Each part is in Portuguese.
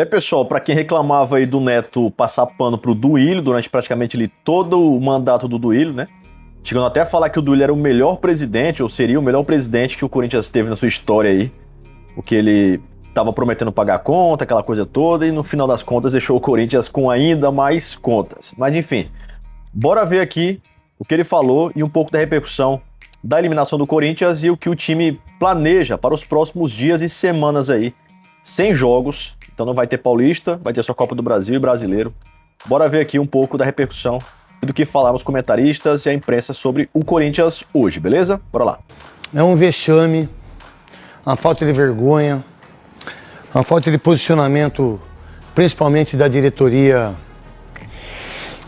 Pessoal, para quem reclamava aí do Neto passar pano pro Duílio durante praticamente todo o mandato do Duílio, né? Chegando até a falar que o Duílio era o melhor presidente, ou seria o melhor presidente que o Corinthians teve na sua história aí. Porque ele tava prometendo pagar a conta, aquela coisa toda, e no final das contas deixou o Corinthians com ainda mais contas. Mas enfim, bora ver aqui o que ele falou e um pouco da repercussão da eliminação do Corinthians e o que o time planeja para os próximos dias e semanas aí, sem jogos. Então não vai ter Paulista, vai ter só Copa do Brasil e Brasileiro. Bora ver aqui um pouco da repercussão e do que falaram os comentaristas e a imprensa sobre o Corinthians hoje, beleza? Bora lá. É um vexame, uma falta de vergonha, uma falta de posicionamento, principalmente da diretoria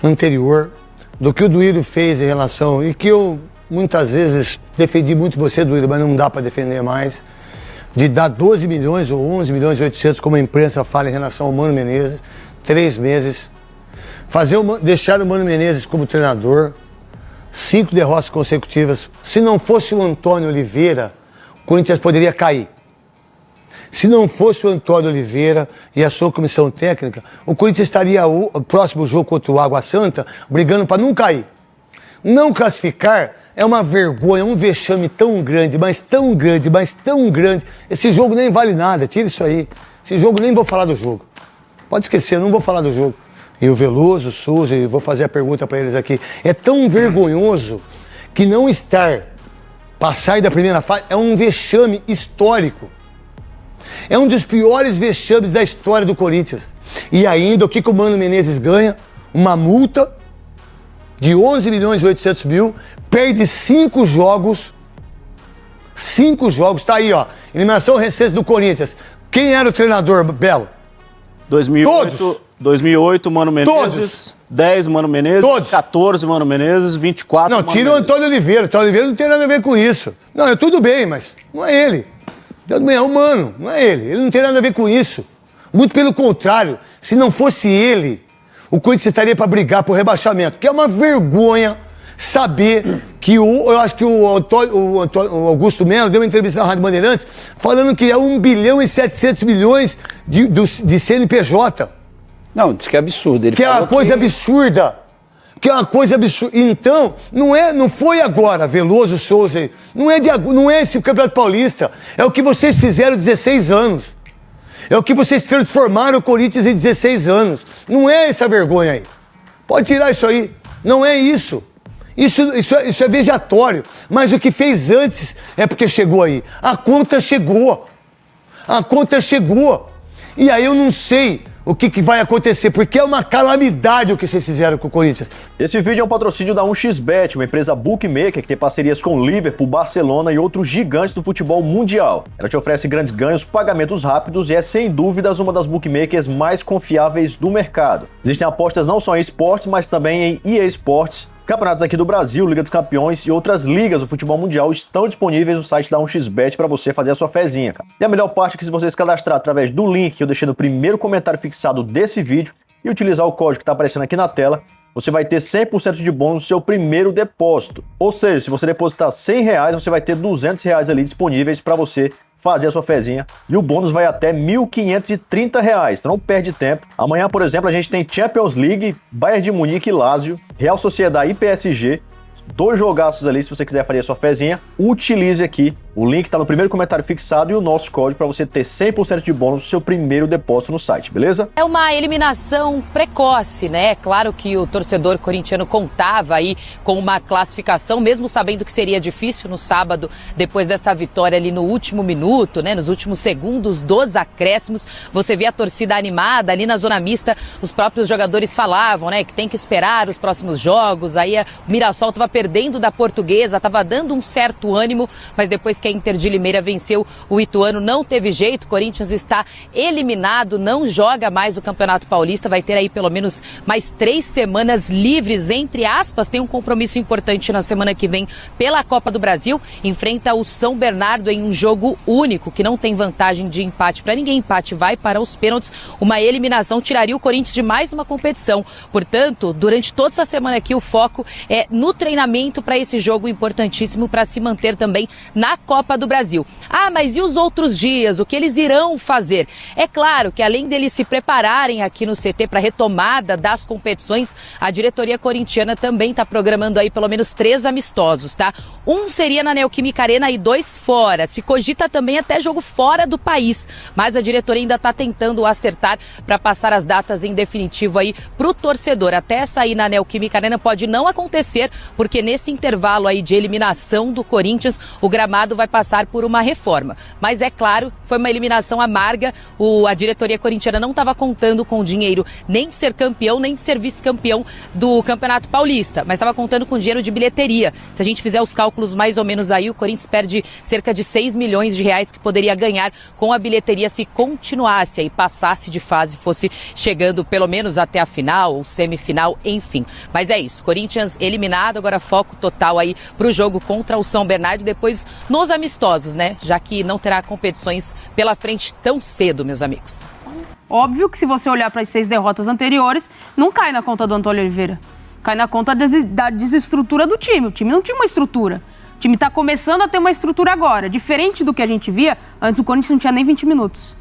anterior, do que o Duílio fez em relação, e que eu muitas vezes defendi muito você, Duílio, mas não dá para defender mais, de dar 12 milhões ou 11 milhões e 800, como a imprensa fala em relação ao Mano Menezes, 3 meses, deixar o Mano Menezes como treinador, 5 derrotas consecutivas. Se não fosse o Antônio Oliveira, o Corinthians poderia cair. Se não fosse o Antônio Oliveira e a sua comissão técnica, o Corinthians estaria o próximo jogo contra o Água Santa brigando para não cair. Não classificar é uma vergonha, um vexame tão grande, mas tão grande, mas tão grande. Esse jogo nem vale nada, tira isso aí. Esse jogo, nem vou falar do jogo. Pode esquecer, eu não vou falar do jogo. E o Veloso, o Souza, e vou fazer a pergunta para eles aqui. É tão vergonhoso que não passar da primeira fase é um vexame histórico. É um dos piores vexames da história do Corinthians. E ainda, o que o Mano Menezes ganha? Uma multa de 11 milhões e 800 mil, perde 5 jogos. 5 jogos, tá aí, ó. Eliminação recente do Corinthians. Quem era o treinador, Belo? 2008, Mano Menezes. Todos. 10, Mano Menezes. Todos. 14, Mano Menezes. 24, Não, tira o Antônio Oliveira. O Antônio Oliveira não tem nada a ver com isso. Não, tudo bem, mas não é ele. Tudo bem, é o Mano, não é ele. Ele não tem nada a ver com isso. Muito pelo contrário. Se não fosse ele, o Corinthians estaria para brigar por rebaixamento. Que é uma vergonha saber que eu acho que o Augusto Melo deu uma entrevista na Rádio Bandeirantes falando que é 1 bilhão e 700 milhões de CNPJ. Não, diz que é absurdo. Ele que é uma coisa absurda. Que é uma coisa absurda. Então, não foi agora, Veloso, Souza, não é esse Campeonato Paulista. É o que vocês fizeram 16 anos. É o que vocês transformaram o Corinthians em 16 anos. Não é essa vergonha aí. Pode tirar isso aí. Não é isso. Isso é vejatório. Mas o que fez antes é porque chegou aí. A conta chegou. A conta chegou. E aí eu não sei o que vai acontecer, porque é uma calamidade o que vocês fizeram com o Corinthians. Esse vídeo é um patrocínio da 1xBet, uma empresa bookmaker que tem parcerias com Liverpool, Barcelona e outros gigantes do futebol mundial. Ela te oferece grandes ganhos, pagamentos rápidos e é sem dúvidas uma das bookmakers mais confiáveis do mercado. Existem apostas não só em esportes, mas também em EA Sports. Campeonatos aqui do Brasil, Liga dos Campeões e outras ligas do futebol mundial estão disponíveis no site da 1xBet para você fazer a sua fezinha, cara. E a melhor parte é que se você se cadastrar através do link que eu deixei no primeiro comentário fixado desse vídeo e utilizar o código que está aparecendo aqui na tela, você vai ter 100% de bônus no seu primeiro depósito. Ou seja, se você depositar R$100, você vai ter R$200 ali disponíveis para você fazer a sua fezinha. E o bônus vai até R$1.530. Você não perde tempo. Amanhã, por exemplo, a gente tem Champions League, Bayern de Munique e Lazio, Real Sociedade e PSG. 2 jogaços ali, se você quiser fazer a sua fezinha, utilize aqui. O link tá no primeiro comentário fixado e o nosso código para você ter 100% de bônus no seu primeiro depósito no site, beleza? É uma eliminação precoce, né? É claro que o torcedor corintiano contava aí com uma classificação, mesmo sabendo que seria difícil no sábado, depois dessa vitória ali no último minuto, né? Nos últimos segundos dos acréscimos. Você vê a torcida animada ali na zona mista, os próprios jogadores falavam, né? Que tem que esperar os próximos jogos. Aí o Mirassol estava perdendo da Portuguesa, estava dando um certo ânimo, mas depois que a Inter de Limeira venceu o Ituano, não teve jeito. O Corinthians está eliminado, não joga mais o Campeonato Paulista, vai ter aí pelo menos mais 3 semanas livres, entre aspas. Tem um compromisso importante na semana que vem pela Copa do Brasil, enfrenta o São Bernardo em um jogo único, que não tem vantagem de empate para ninguém, empate vai para os pênaltis. Uma eliminação tiraria o Corinthians de mais uma competição. Portanto, durante toda essa semana aqui, o foco é no treinamento treinamento para esse jogo importantíssimo para se manter também na Copa do Brasil. Ah, mas e os outros dias? O que eles irão fazer? É claro que além deles se prepararem aqui no CT para a retomada das competições, a diretoria corintiana também está programando aí pelo menos 3 amistosos, tá? Um seria na Neoquímica Arena e 2 fora. Se cogita também até jogo fora do país, mas a diretoria ainda está tentando acertar para passar as datas em definitivo aí para o torcedor. Até sair na Neoquímica Arena pode não acontecer, porque nesse intervalo aí de eliminação do Corinthians, o gramado vai passar por uma reforma. Mas é claro, foi uma eliminação amarga, a diretoria corintiana não estava contando com o dinheiro nem de ser campeão, nem de ser vice-campeão do Campeonato Paulista, mas estava contando com dinheiro de bilheteria. Se a gente fizer os cálculos mais ou menos aí, o Corinthians perde cerca de 6 milhões de reais que poderia ganhar com a bilheteria se continuasse aí, passasse de fase, fosse chegando pelo menos até a final ou semifinal, enfim. Mas é isso, Corinthians eliminado, agora foco total aí pro jogo contra o São Bernardo, depois nos amistosos, né? Já que não terá competições pela frente tão cedo, meus amigos. Óbvio que se você olhar para as 6 derrotas anteriores, não cai na conta do Antônio Oliveira. Cai na conta da desestrutura do time. O time não tinha uma estrutura. O time está começando a ter uma estrutura agora. Diferente do que a gente via, antes o Corinthians não tinha nem 20 minutos.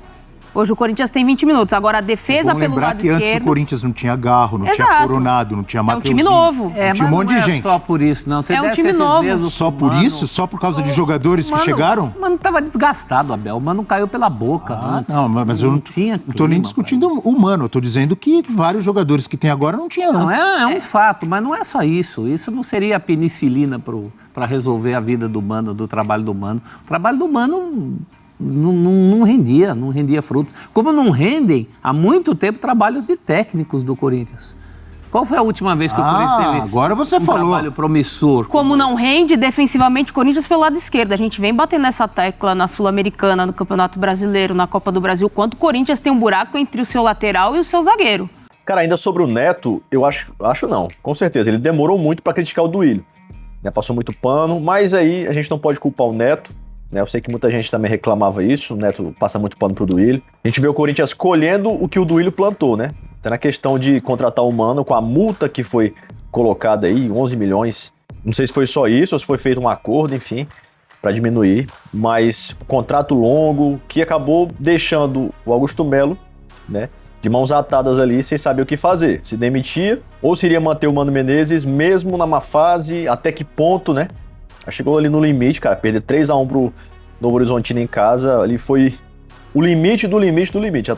Hoje o Corinthians tem 20 minutos. Agora a defesa pelo lado esquerdo... Antes o Corinthians não tinha Garro, não tinha Coronado, não tinha Mateuzinho. É um time novo. Tinha um monte de gente. Não é só por isso, não. Você é um time novo. Só por isso? Só por causa de jogadores que chegaram? O Mano tava desgastado, Abel. O Mano caiu pela boca antes. Não, mas eu não tinha. Não tô nem discutindo o Mano. Eu tô dizendo que vários jogadores que tem agora não tinha antes. É um fato, mas não é só isso. Isso não seria a penicilina para resolver a vida do Mano, do trabalho do Mano. O trabalho do Mano... Não rendia frutos. Como não rendem há muito tempo trabalhos de técnicos do Corinthians. Qual foi a última vez que o Corinthians teve agora você falou. Trabalho promissor? Como não rende defensivamente o Corinthians pelo lado esquerdo. A gente vem batendo nessa tecla na Sul-Americana, no Campeonato Brasileiro, na Copa do Brasil, quanto o Corinthians tem um buraco entre o seu lateral e o seu zagueiro. Cara, ainda sobre o Neto, eu acho não, com certeza. Ele demorou muito para criticar o Duílio. Passou muito pano, mas aí a gente não pode culpar o Neto. Eu sei que muita gente também reclamava isso, o Neto passa muito pano pro Duílio. A gente vê o Corinthians colhendo o que o Duílio plantou, né? Até na questão de contratar o Mano, com a multa que foi colocada aí, 11 milhões. Não sei se foi só isso ou se foi feito um acordo, enfim, para diminuir. Mas contrato longo que acabou deixando o Augusto Melo, né, de mãos atadas ali, sem saber o que fazer. Se demitia ou se iria manter o Mano Menezes mesmo na má fase, até que ponto, né? Chegou ali no limite, cara, perder 3-1 pro Novo Horizontino em casa, ali foi o limite do limite do limite,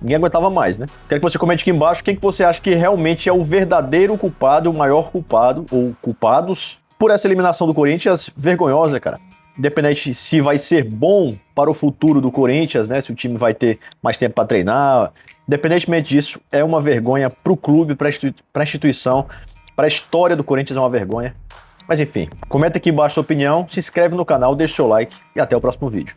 ninguém aguentava mais, né? Quero que você comente aqui embaixo quem que você acha que realmente é o verdadeiro culpado, o maior culpado, ou culpados, por essa eliminação do Corinthians vergonhosa, cara. Independente se vai ser bom para o futuro do Corinthians, né? Se o time vai ter mais tempo para treinar, independentemente disso, é uma vergonha pro clube, pra instituição, pra história do Corinthians é uma vergonha. Mas enfim, comenta aqui embaixo a sua opinião, se inscreve no canal, deixa o seu like e até o próximo vídeo.